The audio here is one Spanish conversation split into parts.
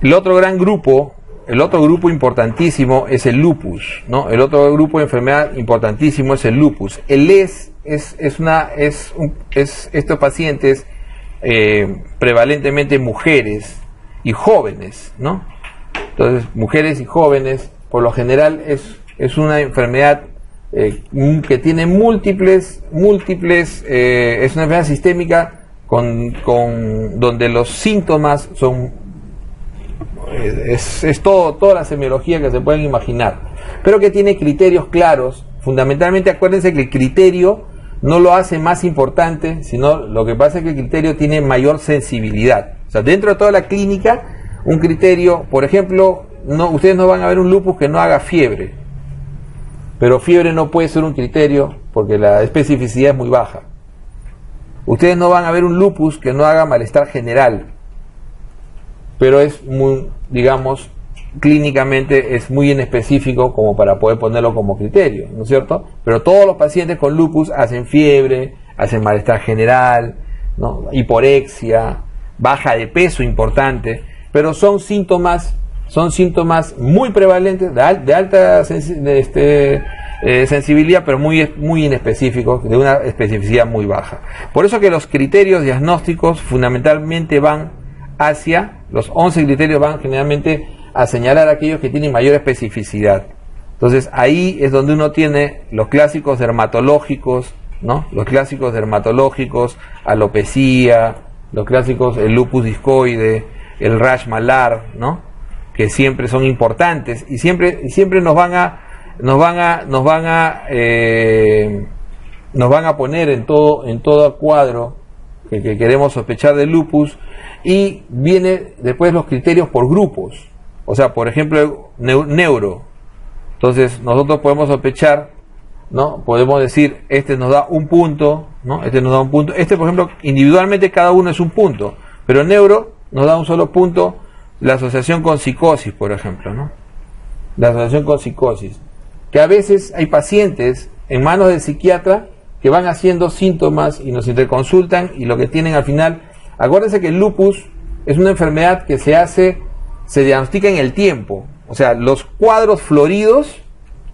El otro gran grupo, el otro grupo importantísimo es el lupus, ¿no? El otro grupo de enfermedad importantísimo es el lupus. El estos pacientes, prevalentemente mujeres y jóvenes, ¿no? Entonces, mujeres y jóvenes, por lo general es una enfermedad que tiene múltiples, es una enfermedad sistémica donde los síntomas son, toda la semiología que se pueden imaginar, pero que tiene criterios claros. Fundamentalmente, acuérdense que el criterio no lo hace más importante, sino lo que pasa es que el criterio tiene mayor sensibilidad. O sea, dentro de toda la clínica, un criterio, por ejemplo, ustedes no van a ver un lupus que no haga fiebre, pero fiebre no puede ser un criterio porque la especificidad es muy baja. Ustedes no van a ver un lupus que no haga malestar general, pero es muy, digamos, clínicamente es muy inespecífico como para poder ponerlo como criterio, ¿no es cierto? Pero todos los pacientes con lupus hacen fiebre, hacen malestar general, ¿no? Hiporexia, baja de peso importante, pero son síntomas muy prevalentes, de alta sensibilidad, pero muy inespecíficos, de una especificidad muy baja. Por eso que los criterios diagnósticos fundamentalmente van hacia, los 11 criterios van generalmente a señalar a aquellos que tienen mayor especificidad. Entonces ahí es donde uno tiene los clásicos dermatológicos, ¿no? Los clásicos dermatológicos, alopecia, los clásicos, el lupus discoide, el rash malar, ¿no? Que siempre son importantes y siempre nos van a poner en todo cuadro que queremos sospechar de lupus. Y viene después los criterios por grupos, o sea, por ejemplo, neuro. Entonces nosotros podemos sospechar, ¿no? Podemos decir, este nos da un punto, ¿no? Este nos da un punto. Este, por ejemplo, individualmente cada uno es un punto, pero neuro nos da un solo punto. La asociación con psicosis, por ejemplo, ¿no? La asociación con psicosis. Que a veces hay pacientes en manos del psiquiatra que van haciendo síntomas y nos interconsultan y lo que tienen al final. Acuérdense que el lupus es una enfermedad que se diagnostica en el tiempo. O sea, los cuadros floridos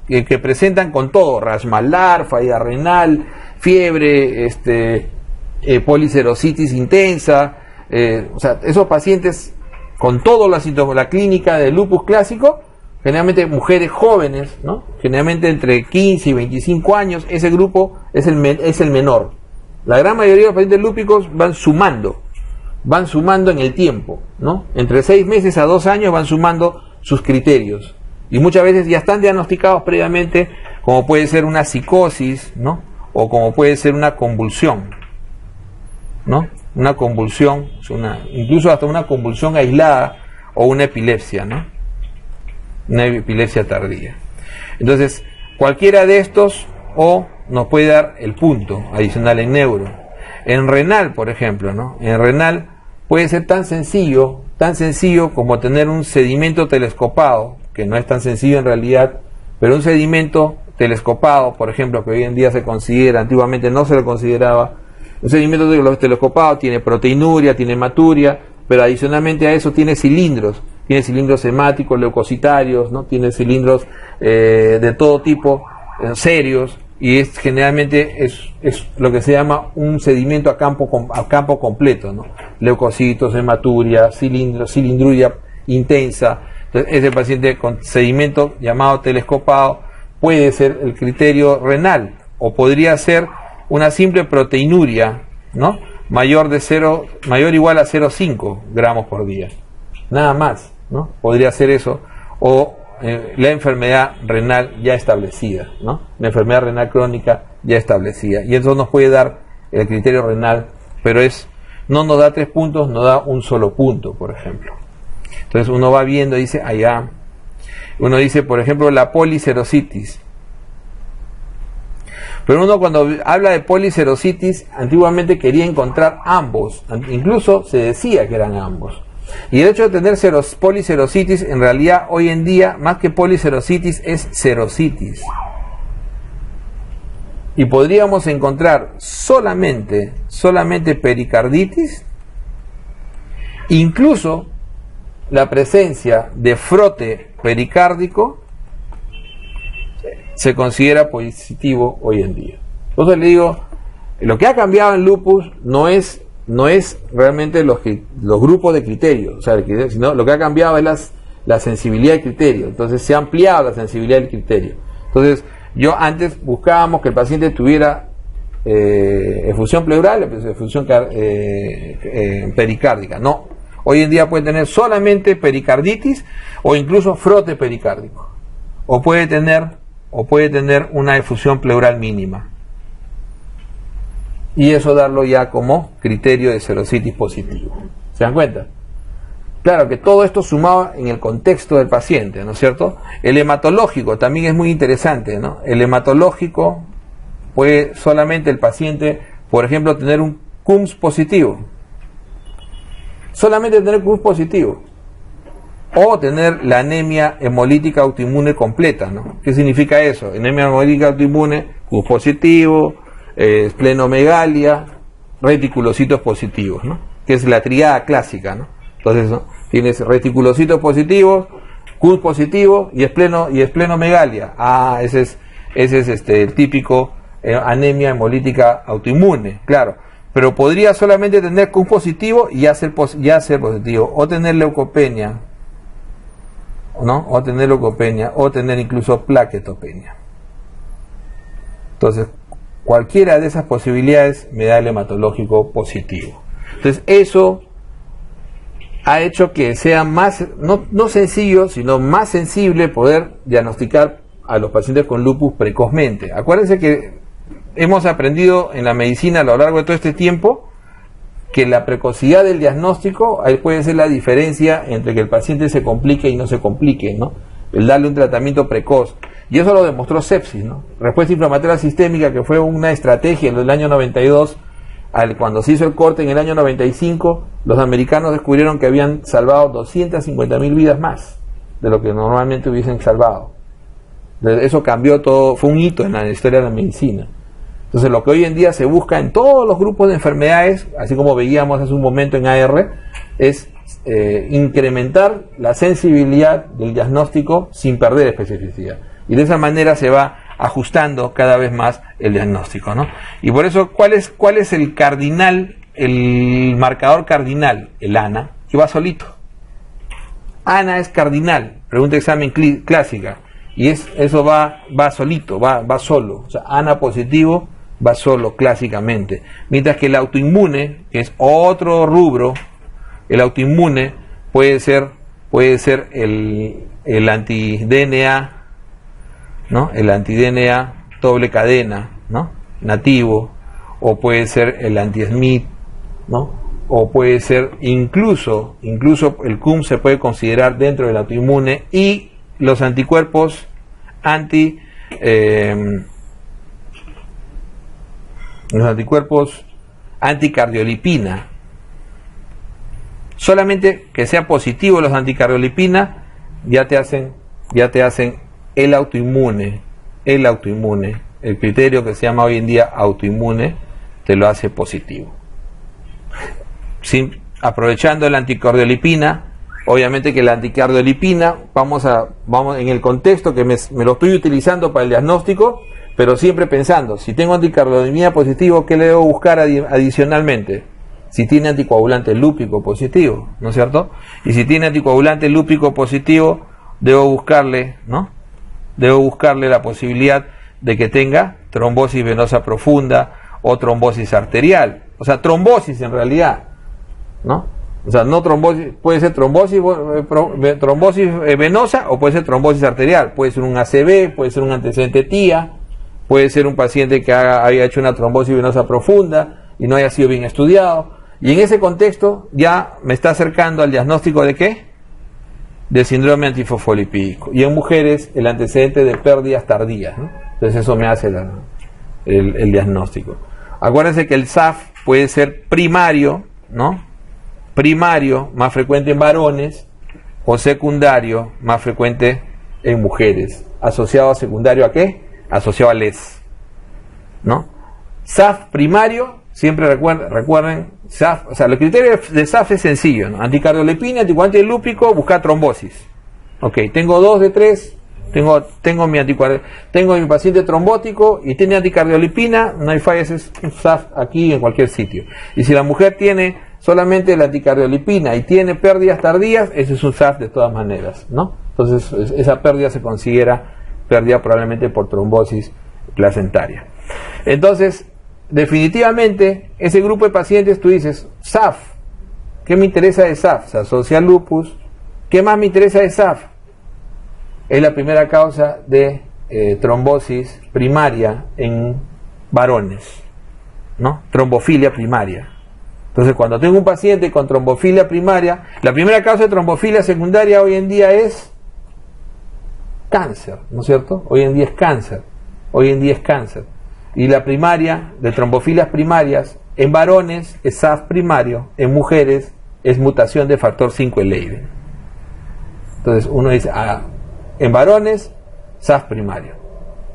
que presentan con todo, rash malar, falla renal, fiebre, policerositis intensa, o sea, esos pacientes con todos los síntomas, la clínica del lupus clásico, generalmente mujeres jóvenes, ¿no? Generalmente entre 15 y 25 años, ese grupo es el menor. La gran mayoría de los pacientes lúpicos van sumando en el tiempo, ¿no? Entre 6 meses a 2 años van sumando sus criterios. Y muchas veces ya están diagnosticados previamente, como puede ser una psicosis, ¿no? O como puede ser una convulsión, ¿no? Una convulsión, incluso hasta una convulsión aislada o una epilepsia, ¿no? Una epilepsia tardía. Entonces, cualquiera de estos o nos puede dar el punto adicional en neuro. En renal, por ejemplo, ¿no? En renal puede ser tan sencillo como tener un sedimento telescopado, que no es tan sencillo en realidad, pero un sedimento telescopado, por ejemplo, que hoy en día se considera, antiguamente no se lo consideraba, un sedimento telescopado tiene proteinuria, tiene hematuria, pero adicionalmente a eso tiene cilindros hemáticos, leucocitarios, ¿no? Tiene cilindros de todo tipo, serios, y generalmente es lo que se llama un sedimento a campo completo, ¿no? Leucocitos, hematuria, cilindruria intensa. Entonces, ese paciente con sedimento llamado telescopado puede ser el criterio renal, o podría ser una simple proteinuria, ¿no? Mayor o igual a 0,5 gramos por día, nada más, ¿no? Podría ser eso, o la enfermedad renal ya establecida, ¿no? La enfermedad renal crónica ya establecida, y eso nos puede dar el criterio renal, pero no nos da 3 puntos, nos da un solo punto, por ejemplo. Entonces uno va viendo y dice, allá, uno dice, por ejemplo, la policerositis. Pero uno cuando habla de policerositis, antiguamente quería encontrar ambos, incluso se decía que eran ambos. Y el hecho de tener policerositis, en realidad hoy en día, más que policerositis, es serositis. Y podríamos encontrar solamente pericarditis, incluso la presencia de frote pericárdico se considera positivo hoy en día. Entonces le digo, lo que ha cambiado en lupus no es realmente los grupos de criterios, o sea, sino lo que ha cambiado es la sensibilidad del criterio. Entonces se ha ampliado la sensibilidad del criterio. Entonces yo antes buscábamos que el paciente tuviera efusión pleural, efusión pericárdica. No, hoy en día puede tener solamente pericarditis o incluso frote pericárdico, o puede tener una efusión pleural mínima, y eso darlo ya como criterio de serositis positivo. ¿Se dan cuenta? Claro que todo esto sumado en el contexto del paciente, ¿no es cierto? El hematológico también es muy interesante, ¿no? El hematológico puede solamente el paciente, por ejemplo, tener un CUMS positivo, solamente tener CUMS positivo, o tener la anemia hemolítica autoinmune completa, ¿no? ¿Qué significa eso? Anemia hemolítica autoinmune, CUMS positivo, esplenomegalia, reticulocitos positivos, ¿no? Que es la triada clásica, ¿no? Entonces, ¿no? Tienes reticulocitos positivos, CUMS positivo y esplenomegalia. Ese es el típico anemia hemolítica autoinmune, claro. Pero podría solamente tener CUMS positivo y ya ser positivo, o tener leucopenia, ¿no? O tener leucopenia, o tener incluso plaquetopenia. Entonces, cualquiera de esas posibilidades me da el hematológico positivo. Entonces, eso ha hecho que sea más, no sencillo, sino más sensible poder diagnosticar a los pacientes con lupus precozmente. Acuérdense que hemos aprendido en la medicina a lo largo de todo este tiempo que la precocidad del diagnóstico, ahí puede ser la diferencia entre que el paciente se complique y no se complique, ¿no? El darle un tratamiento precoz. Y eso lo demostró sepsis, ¿no? Respuesta inflamatoria sistémica, que fue una estrategia en el año 92, cuando se hizo el corte en el año 95, los americanos descubrieron que habían salvado 250.000 vidas más de lo que normalmente hubiesen salvado. Eso cambió todo, fue un hito en la historia de la medicina. Entonces lo que hoy en día se busca en todos los grupos de enfermedades, así como veíamos hace un momento en AR, es incrementar la sensibilidad del diagnóstico sin perder especificidad. Y de esa manera se va ajustando cada vez más el diagnóstico, ¿no? Y por eso, ¿cuál es el cardinal, el marcador cardinal? El ANA, que va solito. ANA es cardinal, pregunta examen clásica, y eso va solito, va solo. O sea, ANA positivo va solo clásicamente. Mientras que el autoinmune, que es otro rubro, el autoinmune puede ser el anti-DNA, ¿no? El anti-DNA doble cadena, ¿no? Nativo, o puede ser el anti-SMIT, ¿no? O puede ser incluso el CUMS se puede considerar dentro del autoinmune, y los anticuerpos anticardiolipina. Solamente que sea positivo los anticardiolipina ya te hacen el autoinmune, el criterio que se llama hoy en día autoinmune, te lo hace positivo. Aprovechando la anticardiolipina, obviamente que la anticardiolipina, vamos en el contexto que me lo estoy utilizando para el diagnóstico, pero siempre pensando, si tengo anticardiolipina positivo, ¿qué le debo buscar adicionalmente? Si tiene anticoagulante lúpico positivo, ¿no es cierto? Y si tiene anticoagulante lúpico positivo, debo buscarle, ¿no? Debo buscarle la posibilidad de que tenga trombosis venosa profunda o trombosis arterial. O sea, trombosis en realidad, ¿no? O sea, no trombosis, puede ser trombosis venosa o puede ser trombosis arterial. Puede ser un ACV, puede ser un antecedente TIA, puede ser un paciente que haya hecho una trombosis venosa profunda y no haya sido bien estudiado. Y en ese contexto ya me está acercando al diagnóstico de ¿qué? De síndrome antifosfolipídico. Y en mujeres el antecedente de pérdidas tardías, ¿no? Entonces eso me hace el diagnóstico. Acuérdense que el SAF puede ser primario, ¿no? Primario, más frecuente en varones, o secundario, más frecuente en mujeres. ¿Asociado a secundario a qué? Asociado a LES, ¿no? SAF primario siempre recuerden, SAF, o sea, los criterios de SAF es sencillo, ¿no? Anticardiolipina, anticoagulante lúpico, buscar trombosis. Ok, tengo 2 de 3, tengo mi paciente trombótico y tiene anticardiolipina, no hay fallas, es un SAF aquí en cualquier sitio. Y si la mujer tiene solamente la anticardiolipina y tiene pérdidas tardías, ese es un SAF de todas maneras, ¿no? Entonces, esa pérdida se considera pérdida probablemente por trombosis placentaria. Entonces, definitivamente, ese grupo de pacientes, tú dices, SAF, ¿qué me interesa de SAF? Se asocia al lupus. ¿Qué más me interesa de SAF? Es la primera causa de trombosis primaria en varones, ¿no? Trombofilia primaria. Entonces, cuando tengo un paciente con trombofilia primaria, la primera causa de trombofilia secundaria hoy en día es cáncer, ¿no es cierto? Hoy en día es cáncer. Y la primaria, de trombofilias primarias, en varones es SAF primario, en mujeres es mutación de factor 5 Leiden. Entonces uno dice, en varones, SAF primario.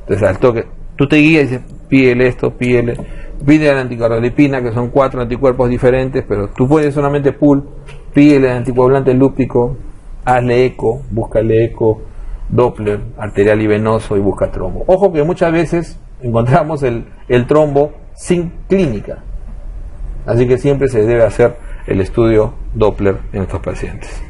Entonces al toque, tú te guías y dices, pide la anticardiolipina, que son 4 anticuerpos diferentes, pero tú puedes solamente pídele el anticoagulante lúpico, hazle eco, búscale eco, Doppler, arterial y venoso y busca trombo. Ojo que muchas veces encontramos el trombo sin clínica, así que siempre se debe hacer el estudio Doppler en estos pacientes.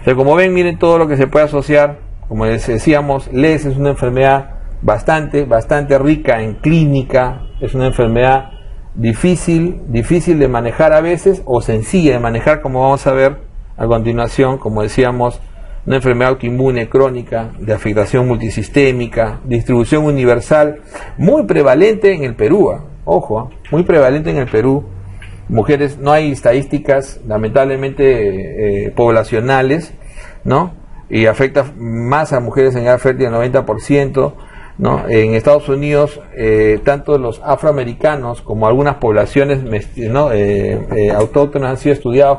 O sea, como ven, miren todo lo que se puede asociar. Como les decíamos, LES es una enfermedad bastante rica en clínica, es una enfermedad difícil de manejar a veces, o sencilla de manejar, como vamos a ver a continuación. Como decíamos, una enfermedad autoinmune crónica, de afectación multisistémica, distribución universal, muy prevalente en el Perú, ojo, muy prevalente en el Perú. Mujeres, no hay estadísticas lamentablemente poblacionales, ¿no? Y afecta más a mujeres en edad fértil del 90%, ¿no? En Estados Unidos, tanto los afroamericanos como algunas poblaciones, ¿no? Autóctonas han sido estudiados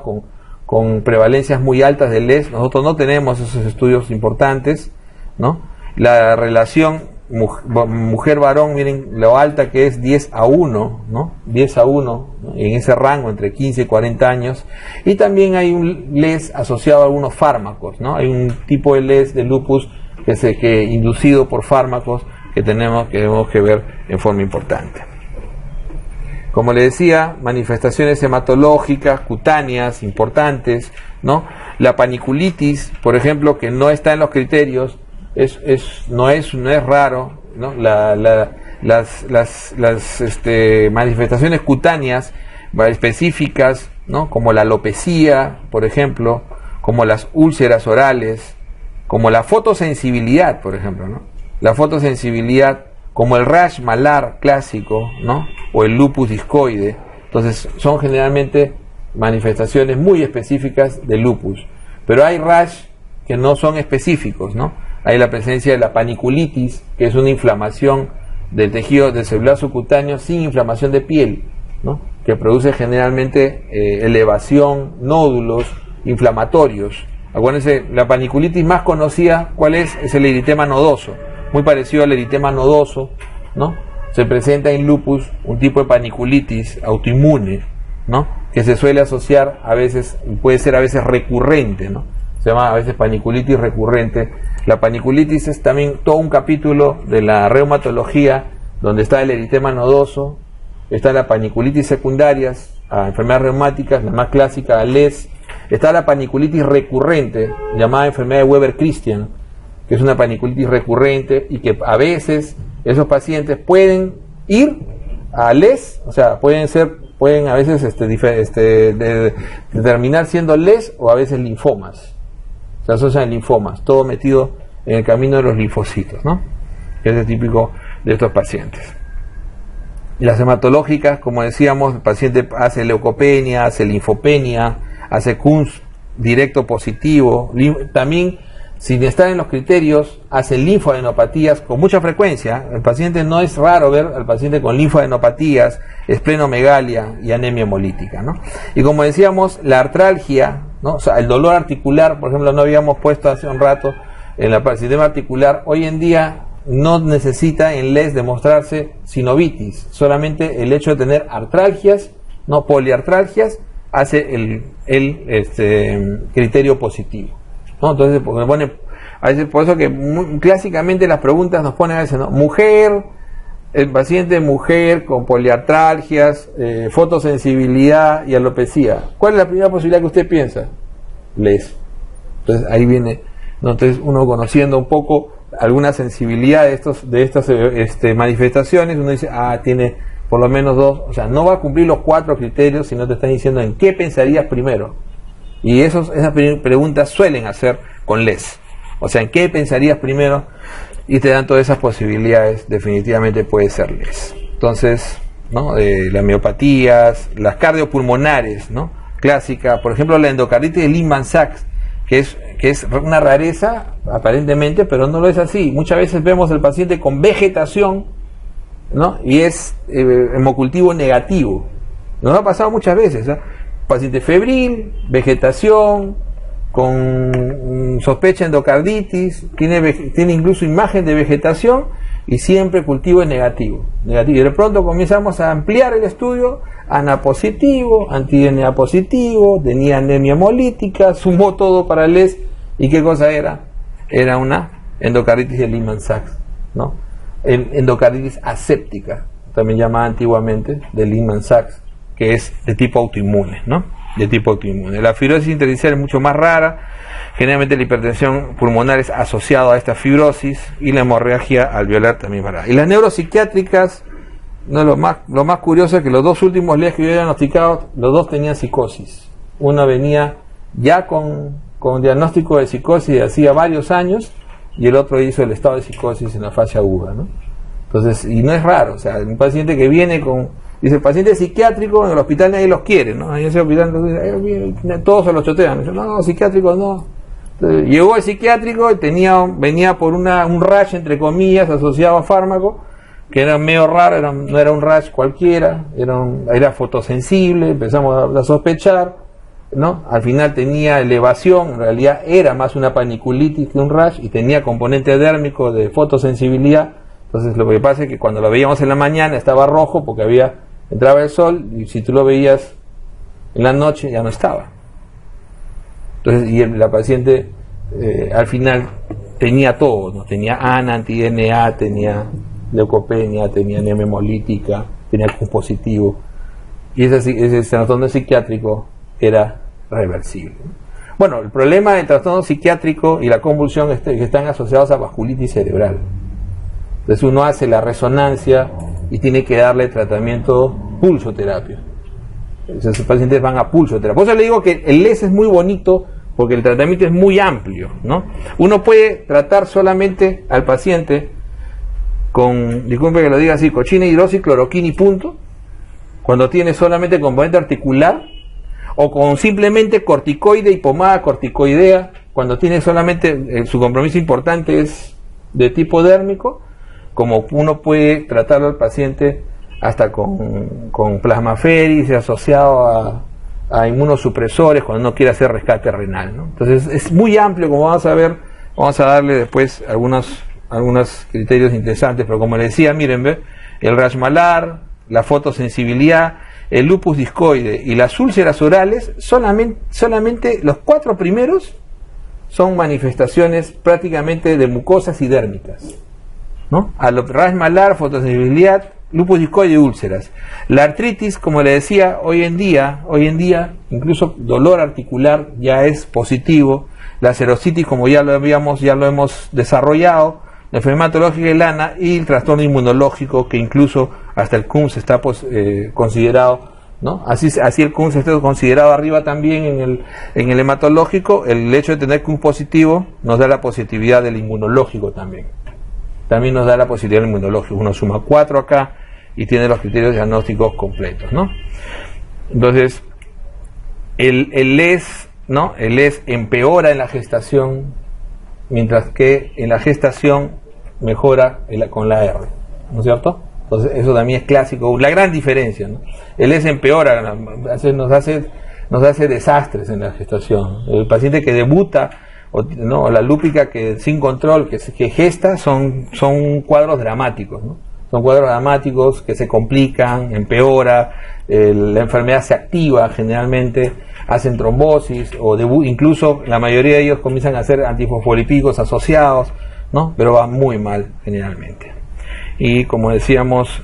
con prevalencias muy altas de LES. Nosotros no tenemos esos estudios importantes, ¿no? La relación mujer-varón, miren lo alta que es, 10:1, ¿no? 10:1, ¿no? En ese rango entre 15 y 40 años. Y también hay un LES asociado a algunos fármacos, ¿no? Hay un tipo de LES de lupus que inducido por fármacos que tenemos que ver en forma importante. Como les decía, manifestaciones hematológicas, cutáneas, importantes, ¿no? La paniculitis, por ejemplo, que no está en los criterios, no es raro, ¿no? Las manifestaciones cutáneas específicas, ¿no? Como la alopecia, por ejemplo, como las úlceras orales, como la fotosensibilidad, por ejemplo, ¿no? La fotosensibilidad, como el rash malar clásico, ¿no? O el lupus discoide. Entonces son generalmente manifestaciones muy específicas de lupus, pero hay rash que no son específicos, ¿no? Hay la presencia de la paniculitis, que es una inflamación del tejido del celular subcutáneo sin inflamación de piel, ¿no? Que produce generalmente elevación, nódulos inflamatorios. Acuérdense, la paniculitis más conocida, ¿cuál es? Es el eritema nodoso, muy parecido al eritema nodoso, ¿no? Se presenta en lupus un tipo de paniculitis autoinmune, ¿no? Que se suele asociar a veces, puede ser a veces recurrente, ¿no? Se llama a veces paniculitis recurrente. La paniculitis es también todo un capítulo de la reumatología, donde está el eritema nodoso, está la paniculitis secundarias a enfermedades reumáticas, la más clásica, LES, está la paniculitis recurrente, llamada enfermedad de Weber-Christian, que es una paniculitis recurrente y que a veces esos pacientes pueden ir a LES, o sea, pueden a veces determinar siendo LES o a veces linfomas. Se asocian linfomas, todo metido en el camino de los linfocitos, ¿no? Que es típico de estos pacientes. Y las hematológicas, como decíamos, el paciente hace leucopenia, hace linfopenia, hace KUNS directo positivo, también sin estar en los criterios, hace linfoadenopatías con mucha frecuencia. El paciente, no es raro ver al paciente con linfoadenopatías, esplenomegalia y anemia hemolítica, ¿no? Y como decíamos, la artralgia, ¿no? O sea, el dolor articular, por ejemplo, no habíamos puesto hace un rato en el sistema articular. Hoy en día no necesita en LES demostrarse sinovitis, solamente el hecho de tener artralgias, no poliartralgias, hace el criterio positivo, ¿no? Entonces, porque pone, a veces, por eso que clásicamente las preguntas nos ponen a veces, ¿no? Mujer, el paciente mujer con poliartralgias, fotosensibilidad y alopecia. ¿Cuál es la primera posibilidad que usted piensa? LES. Entonces ahí viene, ¿no? Entonces uno conociendo un poco alguna sensibilidad de estas manifestaciones, uno dice, tiene por lo menos 2, o sea, no va a cumplir los 4 criterios si no te están diciendo en qué pensarías primero. Y esas preguntas suelen hacer con LES. O sea, ¿en qué pensarías primero? Y te dan todas esas posibilidades, definitivamente puede ser LES. Entonces, ¿no? Las miopatías, las cardiopulmonares, ¿no? Clásica, por ejemplo, la endocarditis de Lehmann-Sachs, que es una rareza, aparentemente, pero no lo es así. Muchas veces vemos al paciente con vegetación, ¿no? Y es hemocultivo negativo. Nos ha pasado muchas veces, ¿eh? Paciente febril, vegetación, con sospecha endocarditis, tiene incluso imagen de vegetación y siempre cultivo es negativo. Y de pronto comenzamos a ampliar el estudio, ANA positivo, anti-DNA positivo, tenía anemia hemolítica, sumó todo para el LES, ¿y qué cosa era? Era una endocarditis de Lehmann-Sachs, ¿no? Endocarditis aséptica, también llamada antiguamente de Lehmann-Sachs, que es de tipo autoinmune, ¿no? De tipo autoinmune. La fibrosis intersticial es mucho más rara, generalmente la hipertensión pulmonar es asociada a esta fibrosis y la hemorragia alveolar también es rara. Y las neuropsiquiátricas, no, lo más curioso es que los 2 últimos LES que yo he diagnosticado, los 2 tenían psicosis. Uno venía ya con diagnóstico de psicosis de hacía varios años y el otro hizo el estado de psicosis en la fase aguda, ¿no? Entonces, y no es raro, o sea, un paciente que viene dice, el paciente psiquiátrico en el hospital nadie los quiere, ¿no? En ese hospital todos se los chotean. Dice, no, psiquiátricos no. Entonces, llegó el psiquiátrico y venía por un rash, entre comillas, asociado a fármaco, que era medio raro, no era un rash cualquiera, era fotosensible, empezamos a sospechar, ¿no? Al final tenía elevación, en realidad era más una paniculitis que un rash, y tenía componente dérmico de fotosensibilidad. Entonces lo que pasa es que cuando lo veíamos en la mañana estaba rojo porque entraba el sol, y si tú lo veías en la noche ya no estaba. Entonces, y la paciente al final tenía todo, ¿no? Tenía ANA, anti-DNA, tenía leucopenia, tenía anemia hemolítica, tenía CUS positivo, y ese trastorno psiquiátrico era reversible. Bueno, el problema del trastorno psiquiátrico y la convulsión es que están asociados a vasculitis cerebral. Entonces uno hace la resonancia y tiene que darle tratamiento pulsoterapia. Entonces los pacientes van a pulsoterapia. Por eso le digo que el LES es muy bonito porque el tratamiento es muy amplio, ¿no? Uno puede tratar solamente al paciente con, disculpe que lo diga así, cochina, hidroxicloroquina y punto, cuando tiene solamente componente articular, o con simplemente corticoide y pomada corticoidea, cuando tiene solamente, su compromiso importante es de tipo dérmico, como uno puede tratarlo al paciente hasta con plasmaferis asociado a inmunosupresores cuando uno quiere hacer rescate renal, ¿no? Entonces es muy amplio, como vamos a ver, vamos a darle después algunos criterios interesantes, pero como les decía, miren, ¿ve? El rash malar, la fotosensibilidad, el lupus discoide y las úlceras orales, solamente los 4 primeros son manifestaciones prácticamente de mucosas y dérmicas, ¿no? A lo rash malar, fotosensibilidad, lupus discoide y úlceras. La artritis, como le decía, hoy en día, incluso dolor articular ya es positivo. La serositis, como ya lo hemos desarrollado, la enfermedad hematológica de Lana y el trastorno inmunológico, que incluso hasta el CUMS está considerado, ¿no? Así el CUMS está considerado arriba también en el hematológico. El hecho de tener CUMS positivo nos da la positividad del inmunológico también. También nos da la posibilidad del inmunológico. Uno suma 4 acá y tiene los criterios diagnósticos completos, ¿no? Entonces, el LES, ¿no? El LES empeora en la gestación, mientras que en la gestación mejora con la R, ¿no es cierto? Entonces, eso también es clásico, la gran diferencia, ¿no? El LES empeora, nos hace desastres en la gestación. El paciente que debuta ¿no? La lúpica que sin control, que gesta, son cuadros dramáticos, ¿no? Son cuadros dramáticos que se complican, empeora, la enfermedad se activa generalmente, hacen trombosis, o incluso la mayoría de ellos comienzan a hacer antifosfolipídicos asociados, ¿no? Pero va muy mal generalmente. Y como decíamos,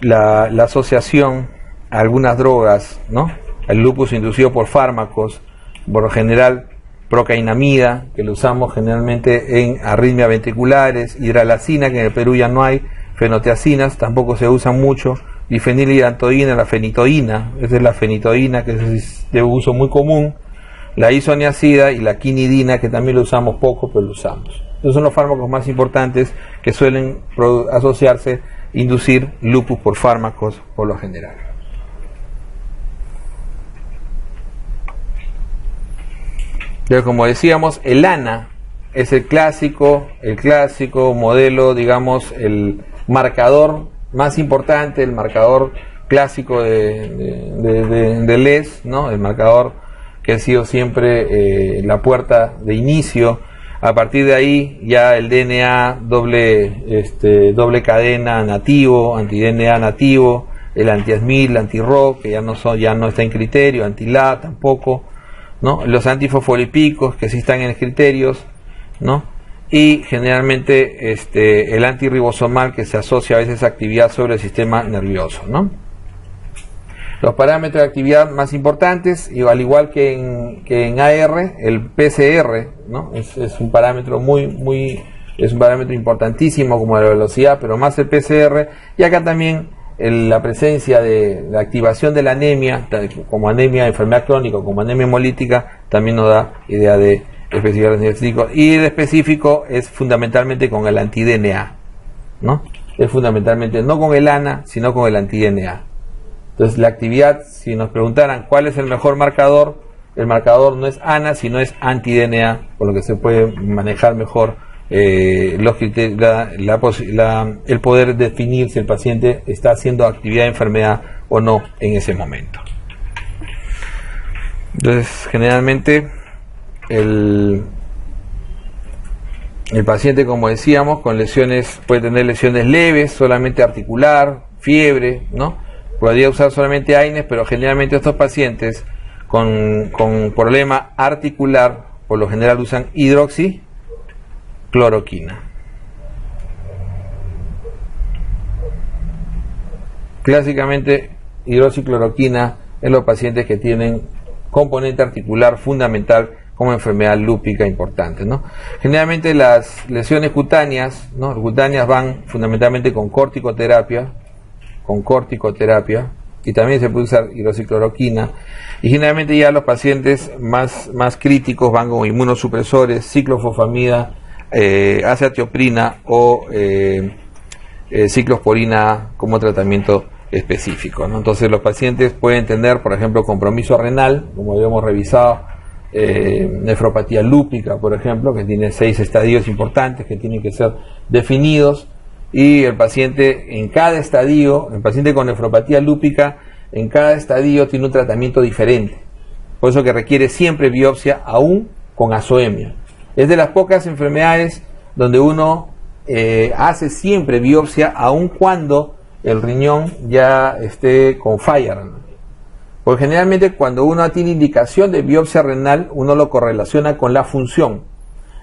la asociación a algunas drogas, ¿no? El lupus inducido por fármacos, por lo general procainamida, que lo usamos generalmente en arritmias ventriculares, hidralacina, que en el Perú ya no hay, fenotiacinas, tampoco se usan mucho, difenilidantoína, la fenitoína, esa es la fenitoína, que es de uso muy común, la isoniazida y la quinidina, que también lo usamos poco, pero lo usamos. Esos son los fármacos más importantes que suelen asociarse, inducir lupus por fármacos por lo general. Pero como decíamos, el ANA es el clásico modelo, digamos, el marcador más importante, el marcador clásico de LES, ¿no? El marcador que ha sido siempre la puerta de inicio. A partir de ahí ya el DNA doble cadena nativo, anti-DNA nativo, el anti-ASMIL, anti-RO, que ya no está en criterio, anti-LA tampoco, ¿no? Los antifosfolipídicos que sí están en criterios, ¿no? Y generalmente el antirribosomal, que se asocia a veces a actividad sobre el sistema nervioso, ¿no? Los parámetros de actividad más importantes, y al igual que en AR, el PCR, ¿no? Es un parámetro es un parámetro importantísimo, como la velocidad, pero más el PCR, y acá también la presencia de la activación de la anemia, como anemia de enfermedad crónica, como anemia hemolítica, también nos da idea de especificar los diagnósticos. Y el específico es fundamentalmente con el anti-DNA, ¿no? Es fundamentalmente no con el ANA, sino con el anti-DNA. Entonces la actividad, si nos preguntaran cuál es el mejor marcador, el marcador no es ANA, sino es anti-DNA, por lo que se puede manejar mejor los criterios, el poder definir si el paciente está haciendo actividad de enfermedad o no en ese momento. Entonces generalmente el paciente, como decíamos, con lesiones, puede tener lesiones leves, solamente articular, fiebre, ¿no? Podría usar solamente AINES, pero generalmente estos pacientes con problema articular, por lo general usan hidroxicloroquina. Clásicamente, hidroxicloroquina en los pacientes que tienen componente articular fundamental como enfermedad lúpica importante, ¿no? Generalmente las lesiones cutáneas, ¿no? Las cutáneas van fundamentalmente con corticoterapia, y también se puede usar hidroxicloroquina, y generalmente ya los pacientes más críticos van con inmunosupresores, ciclofosfamida, azatioprina o ciclosporina como tratamiento específico, ¿no? Entonces los pacientes pueden tener, por ejemplo, compromiso renal, como habíamos revisado, nefropatía lúpica, por ejemplo, que tiene 6 estadios importantes que tienen que ser definidos, y el paciente en cada estadio, el paciente con nefropatía lúpica, en cada estadio tiene un tratamiento diferente, por eso que requiere siempre biopsia, aún con azoemia. Es de las pocas enfermedades donde uno hace siempre biopsia, aun cuando el riñón ya esté con falla renal. Porque generalmente cuando uno tiene indicación de biopsia renal, uno lo correlaciona con la función.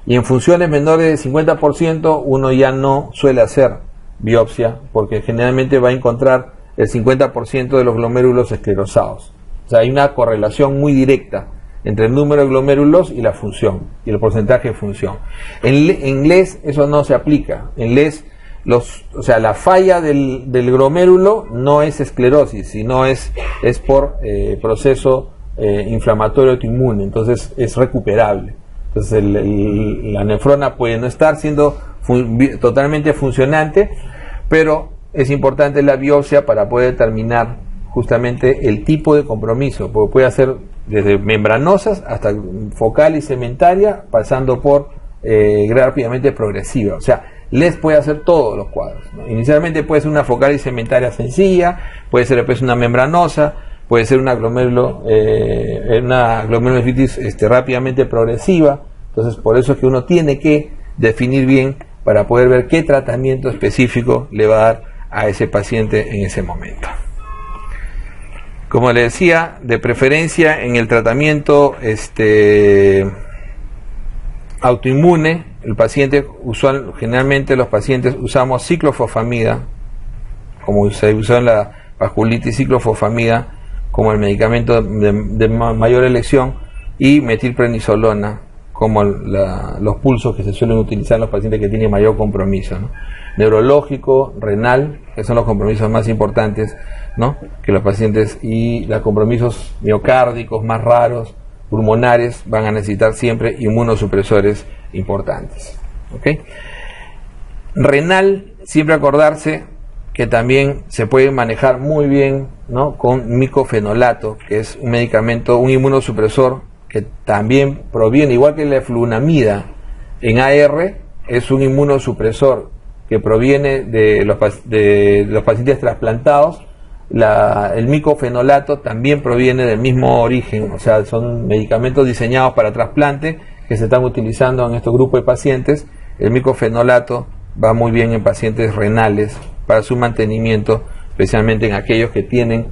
Y en funciones menores del 50% uno ya no suele hacer biopsia, porque generalmente va a encontrar el 50% de los glomérulos esclerosados. O sea, hay una correlación muy directa entre el número de glomérulos y la función, y el porcentaje de función. En LES eso no se aplica. En LES, la falla del glomérulo no es esclerosis, sino es por proceso inflamatorio autoinmune, entonces es recuperable. Entonces la nefrona puede no estar siendo totalmente funcionante, pero es importante la biopsia para poder determinar justamente el tipo de compromiso, porque puede ser desde membranosas hasta focal y cementaria, pasando por rápidamente progresiva. O sea, les puede hacer todos los cuadros, ¿no? Inicialmente puede ser una focal y cementaria sencilla, puede ser después una membranosa, puede ser una glomerulonefritis rápidamente progresiva, Entonces, por eso es que uno tiene que definir bien para poder ver qué tratamiento específico le va a dar a ese paciente en ese momento. Como le decía, de preferencia en el tratamiento autoinmune, el paciente generalmente los pacientes usamos ciclofosfamida, como se usó en la vasculitis, ciclofosfamida como el medicamento de mayor elección, y metilprednisolona como los pulsos que se suelen utilizar en los pacientes que tienen mayor compromiso, ¿no? Neurológico, renal, que son los compromisos más importantes, ¿no? Que los pacientes, y los compromisos miocárdicos más raros, pulmonares, van a necesitar siempre inmunosupresores importantes. ¿Okay? Renal, siempre acordarse que también se puede manejar muy bien, ¿no? Con micofenolato, que es un medicamento, un inmunosupresor que también proviene, igual que la flunamida en AR, es un inmunosupresor que proviene de los pacientes trasplantados. El micofenolato también proviene del mismo origen, o sea, son medicamentos diseñados para trasplante que se están utilizando en estos grupos de pacientes. El micofenolato va muy bien en pacientes renales para su mantenimiento, especialmente en aquellos que tienen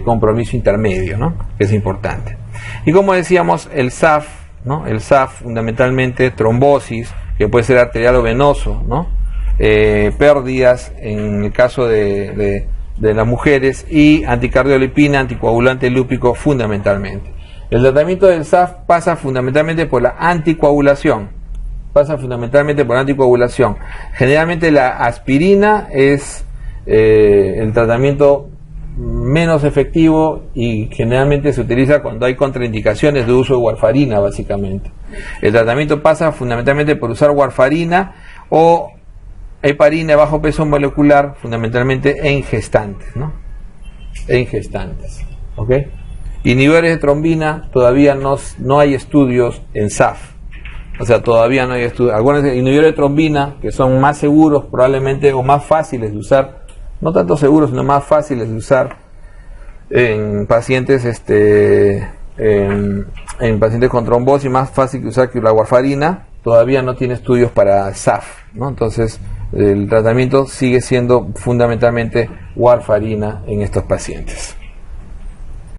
compromiso intermedio, ¿no? Que es importante. Y como decíamos, el SAF, ¿no? El SAF, fundamentalmente trombosis, que puede ser arterial o venoso, ¿no? Pérdidas en el caso de las mujeres, y anticardiolipina, anticoagulante lúpico fundamentalmente. El tratamiento del SAF pasa fundamentalmente por la anticoagulación. Generalmente la aspirina es el tratamiento menos efectivo, y generalmente se utiliza cuando hay contraindicaciones de uso de warfarina, básicamente. El tratamiento pasa fundamentalmente por usar warfarina o heparina de bajo peso molecular, fundamentalmente en gestantes, ¿no? En gestantes, ¿ok? Inhibidores de trombina, todavía no hay estudios en SAF, o sea, todavía no hay estudios. Algunos inhibidores de trombina, que son más seguros probablemente, o más fáciles de usar, no tanto seguros, sino más fáciles de usar en pacientes en pacientes con trombosis, más fácil de usar que la warfarina, todavía no tiene estudios para SAF, ¿no? Entonces el tratamiento sigue siendo fundamentalmente warfarina en estos pacientes.